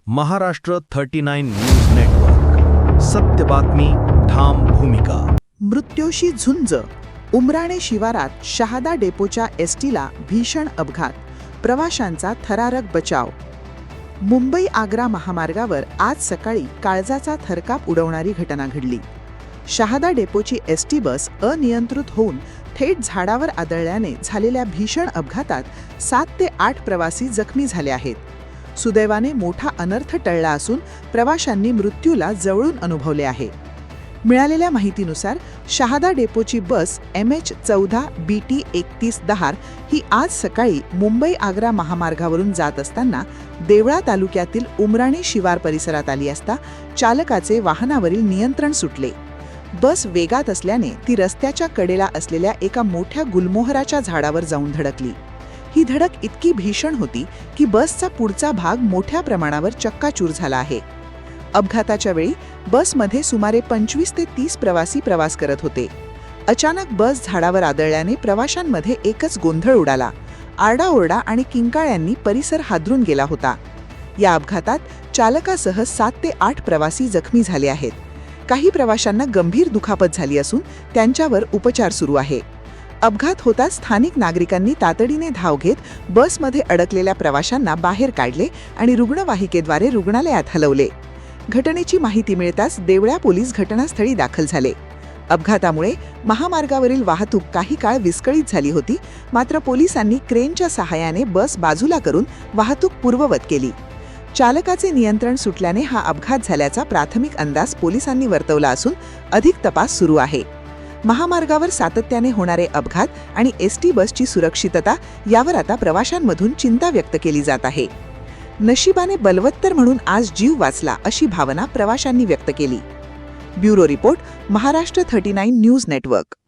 Maharashtra 39 news network. सत्य बातमी, ठाम भूमिका. मृत्यूशी झुंज. उमराणे शिवारात शहादा डेपोच्या एसटीला भीषण अपघात. प्रवाशांचा थरारक बचाव. मुंबई आग्रा महामार्गावर आज सकाळी काळजाचा थरकाप उडवणारी घटना घडली. शहादा डेपोची एसटी बस अनियंत्रित होऊन थेट झाडावर आदळल्याने झालेल्या भीषण अपघातात 7 ते 8 प्रवासी जखमी झाले आहेत. सुदैवाने मोठा अनर्थ टळला असून प्रवाशांनी मृत्यूला जवळून अनुभवले आहे. मिळालेल्या माहितीनुसार शहादा डेपोची बस MH14 BT 3110 ही आज सकाळी मुंबई आग्रा महामार्गावरून जात असताना देवळा तालुक्यातील उमराणे शिवार परिसरात आली असता चालकाचे वाहनावरील नियंत्रण सुटले. बस वेगात असल्याने ती रस्त्याच्या कडेला असलेल्या एका मोठ्या गुलमोहराच्या झाडावर जाऊन धडकली. ही धडक इतकी भीषण होती की बसचा पुढचा भाग मोठ्या प्रमाणावर चक्काचूर झाला आहे. अपघाताच्या वेळी बसमध्ये सुमारे 25 ते 30 प्रवासी प्रवास करत होते. अचानक बस झाडावर आदळल्याने प्रवाशांमध्ये एकच गोंधळ उडाला. आरडाओरडा आणि किंकाळ्यांनी परिसर हादरून गेला होता. या अपघातात चालकासह 7 ते 8 प्रवासी जखमी झाले आहेत. काही प्रवाशांना गंभीर दुखापत झाली असून त्यांच्यावर उपचार सुरू आहे. अपघात होताच स्थानिक नागरिकांनी तातडीने धाव घेत बसमध्ये अडकलेल्या प्रवाशांना बाहेर काढले आणि रुग्णवाहिकेद्वारे रुग्णालयात हलवले. घटनेची माहिती मिळताच देवळा पोलीस घटनास्थळी दाखल झाले. अपघातामुळे महामार्गावरील वाहतूक काही काळ विस्कळीत झाली होती. मात्र पोलिसांनी क्रेनच्या सहाय्याने बस बाजूला करून वाहतूक पूर्ववत केली. चालकाचे नियंत्रण सुटल्याने हा अपघात झाल्याचा प्राथमिक अंदाज पोलिसांनी वर्तवला असून अधिक तपास सुरू आहे. महामार्गावर सातत्याने होणारे अपघात आणि एसटी बसची सुरक्षितता यावर आता प्रवाशांमधून चिंता व्यक्त केली जात आहे. नशिबाने बलवत्तर म्हणून आज जीव वाचला अशी भावना प्रवाशांनी व्यक्त केली. Bureau report, Maharashtra 39 news network.